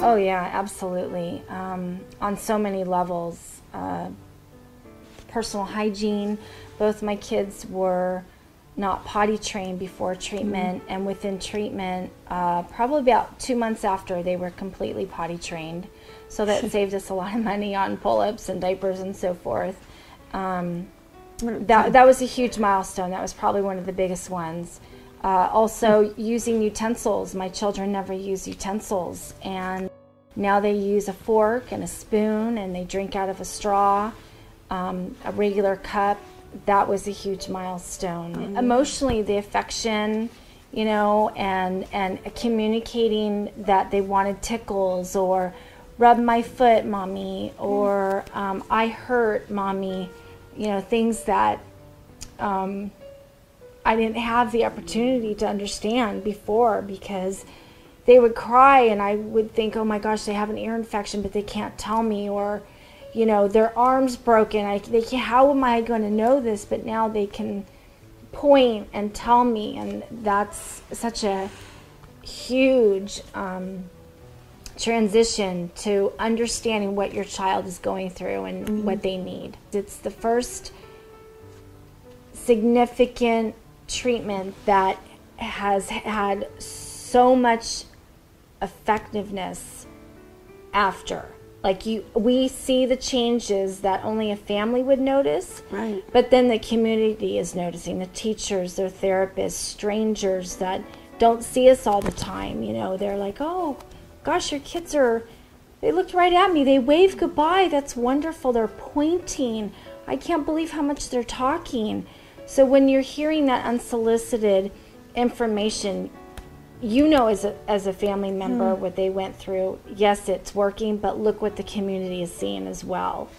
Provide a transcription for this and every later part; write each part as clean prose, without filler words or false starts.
Oh yeah, absolutely. On so many levels. Personal hygiene. Both my kids were not potty trained before treatment, and within treatment, probably about 2 months after, they were completely potty trained. So that saved us a lot of money on pull-ups and diapers and so forth. That was a huge milestone. That was probably one of the biggest ones. Also, using utensils. My children never used utensils, and now they use a fork and a spoon, and they drink out of a straw, a regular cup. That was a huge milestone. Emotionally, the affection, you know, and communicating that they wanted tickles, or rub my foot, mommy, or I hurt, mommy, you know, things that I didn't have the opportunity to understand before, because they would cry and I would think, oh my gosh, they have an ear infection, but they can't tell me, or, you know, their arm's broken. How am I going to know this? But now they can point and tell me, and that's such a huge transition to understanding what your child is going through and what they need. It's the first significant treatment that has had so much effectiveness after. Like, we see the changes that only a family would notice, right? But then the community is noticing, the teachers, their therapists, strangers that don't see us all the time, you know, they're like, oh gosh, your kids they looked right at me, they waved goodbye, that's wonderful, they're pointing, I can't believe how much they're talking. So when you're hearing that unsolicited information, you know, as a family member what they went through. Yes, it's working, but look what the community is seeing as well.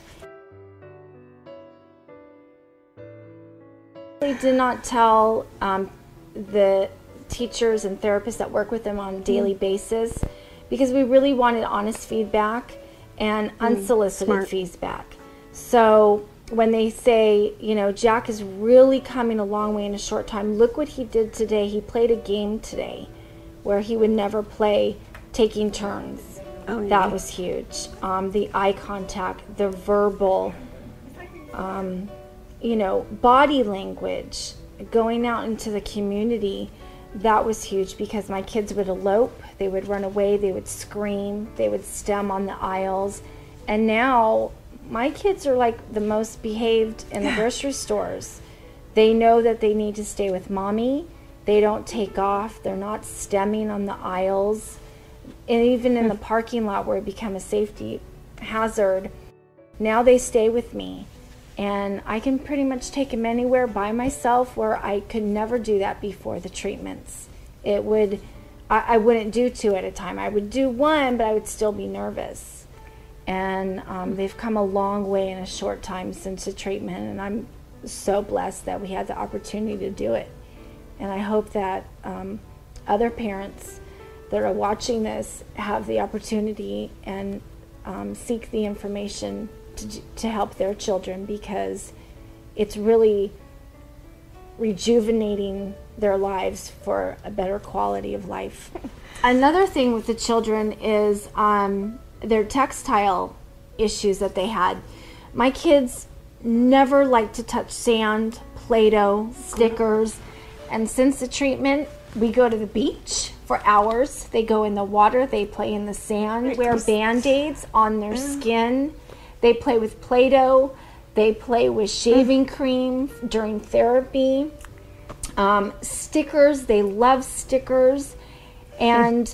They did not tell the teachers and therapists that work with them on a daily basis, because we really wanted honest feedback and unsolicited feedback. So when they say, you know, Jack is really coming a long way in a short time, look what he did today. He played a game today where he would never play, taking turns. Oh, yeah. That was huge. The eye contact, the verbal, you know, body language, going out into the community, that was huge, because my kids would elope, they would run away, they would scream, they would stem on the aisles. And now my kids are like the most behaved in the grocery stores. They know that they need to stay with mommy. They don't take off. They're not stemming on the aisles. And even in the parking lot where it became a safety hazard, now they stay with me. And I can pretty much take them anywhere by myself, where I could never do that before the treatments. I wouldn't do 2 at a time. I would do 1, but I would still be nervous. And they've come a long way in a short time since the treatment, and I'm so blessed that we had the opportunity to do it. And I hope that other parents that are watching this have the opportunity and seek the information to help their children, because it's really rejuvenating their lives for a better quality of life. Another thing with the children is their textile issues that they had. My kids never liked to touch sand, Play-Doh, stickers, and since the treatment, we go to the beach for hours. They go in the water, they play in the sand, wear Band-Aids on their skin. They play with Play-Doh. They play with shaving cream during therapy. Stickers, they love stickers. And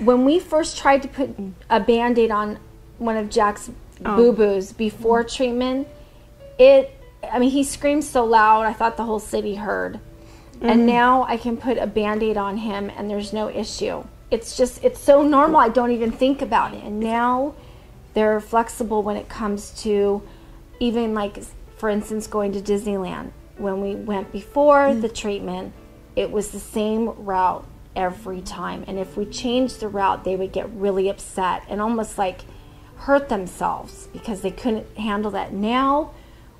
when we first tried to put a Band-Aid on one of Jack's boo-boos before treatment, he screamed so loud, I thought the whole city heard. And now I can put a Band-Aid on him and there's no issue. It's so normal, I don't even think about it. And now they're flexible when it comes to even, like, for instance, going to Disneyland. When we went before the treatment, it was the same route every time. And if we changed the route, they would get really upset and almost like hurt themselves because they couldn't handle that. Now,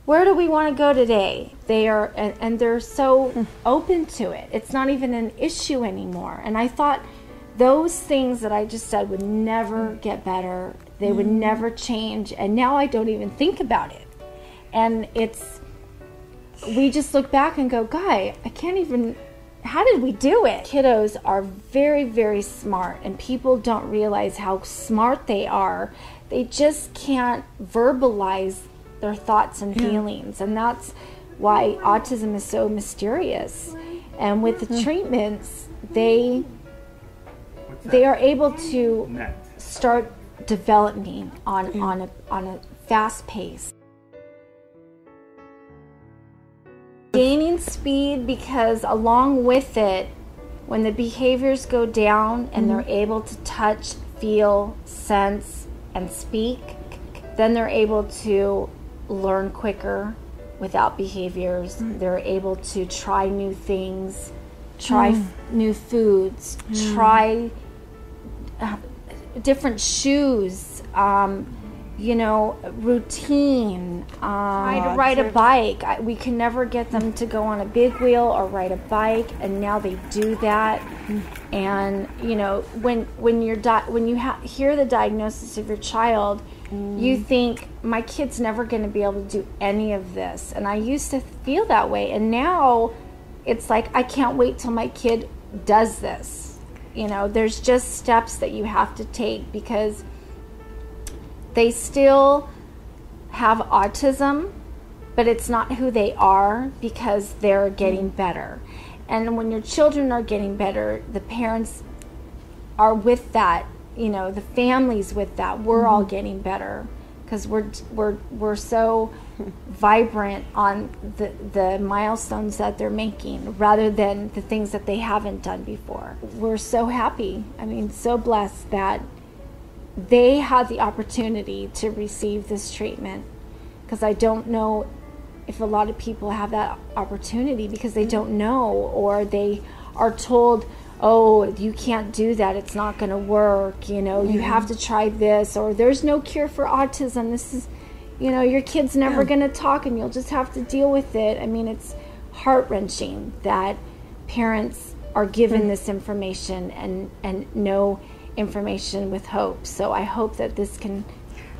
where do we want to go today? They are, and they're so open to it. It's not even an issue anymore. And I thought those things that I just said would never get better. They would never change. And now I don't even think about it. And we just look back and go, Guy, I can't even, how did we do it? Kiddos are very, very smart, and people don't realize how smart they are. They just can't verbalize their thoughts and feelings. And that's why autism is so mysterious. And with the treatments, they are able to start developing on a fast pace. Gaining speed, because along with it, when the behaviors go down and they're able to touch, feel, sense, and speak, then they're able to learn quicker without behaviors. They're able to try new things, try new foods, try different shoes, routine, try to ride a bike. We can never get them to go on a big wheel or ride a bike, and now they do that. And when you hear the diagnosis of your child, you think, my kid's never going to be able to do any of this. And I used to feel that way, and now it's like, I can't wait till my kid does this. There's just steps that you have to take, because they still have autism, but it's not who they are, because they're getting better. And when your children are getting better, the parents are with that, the families with that. We're all getting better, because we're so vibrant on the milestones that they're making, rather than the things that they haven't done before. We're so happy, so blessed that they had the opportunity to receive this treatment, because I don't know if a lot of people have that opportunity, because they don't know, or they are told, oh, you can't do that, it's not going to work, you have to try this, or there's no cure for autism, this is, your kid's never going to talk and you'll just have to deal with it. It's heart-wrenching that parents are given this information and no information with hope. So I hope that this can,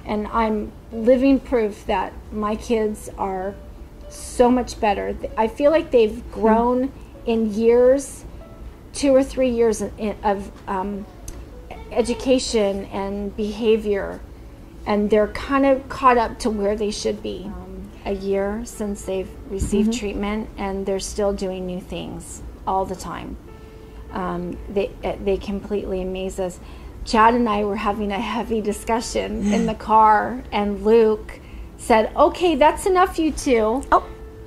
and I'm living proof that my kids are so much better. I feel like they've grown in years, 2 or 3 years of education and behavior, and they're kind of caught up to where they should be. A year since they've received treatment, and they're still doing new things all the time. They completely amaze us. Chad and I were having a heavy discussion in the car, and Luke said, okay, that's enough, you two. Oh.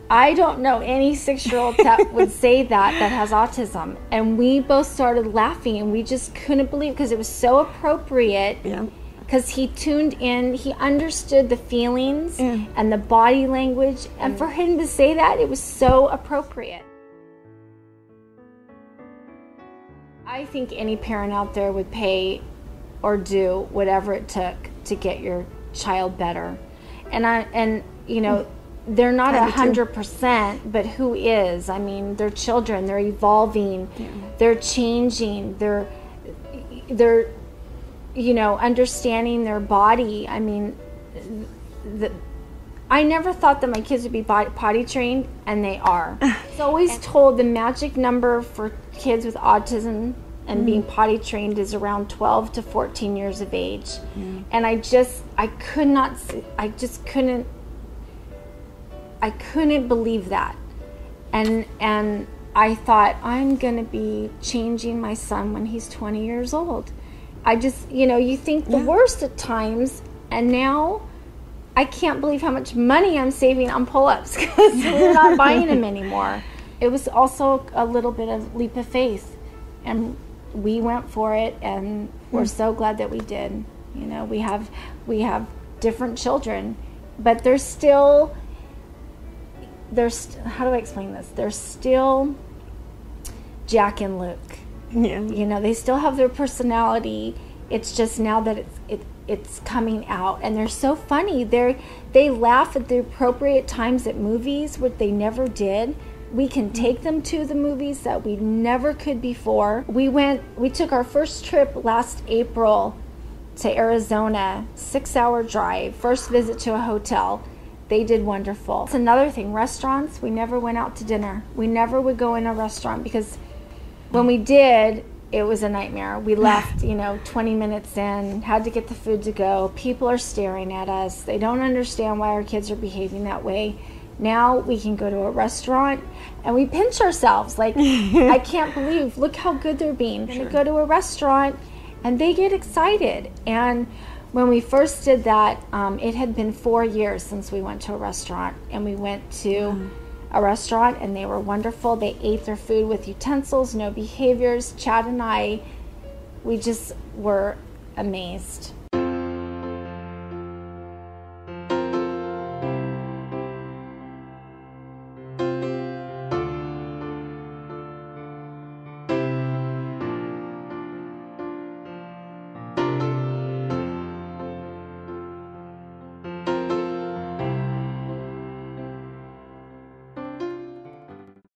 I don't know any 6-year-old that would say that has autism. And we both started laughing, and we just couldn't believe, because it was so appropriate. Yeah. Because he tuned in, he understood the feelings and the body language. And for him to say that, it was so appropriate. I think any parent out there would pay or do whatever it took to get your child better. And they're not 100%, but who is? They're children, they're evolving, they're changing, they're understanding their body. I never thought that my kids would be potty trained, and they are. It's always told the magic number for kids with autism and being potty trained is around 12 to 14 years of age. And I couldn't believe that. And I thought, I'm going to be changing my son when he's 20 years old. You think the worst at times, and now I can't believe how much money I'm saving on pull-ups, because we're not buying them anymore. It was also a little bit of leap of faith, and we went for it, and we're so glad that we did. We have different children, but how do I explain this? They're still Jack and Luke. Yeah. They still have their personality. It's just now that it's coming out, and they're so funny. They laugh at the appropriate times at movies, which they never did. We can take them to the movies that we never could before. We took our first trip last April to Arizona, 6-hour drive, first visit to a hotel. They did wonderful. It's another thing, restaurants, we never went out to dinner. We never would go in a restaurant because when we did, it was a nightmare. We left, 20 minutes in, had to get the food to go. People are staring at us. They don't understand why our kids are behaving that way. Now we can go to a restaurant and we pinch ourselves. Like, I can't believe, look how good they're being. Sure. We go to a restaurant and they get excited. And when we first did that, it had been 4 years since we went to a restaurant. And we went to a restaurant and they were wonderful. They ate their food with utensils, no behaviors. Chad and I, we just were amazed.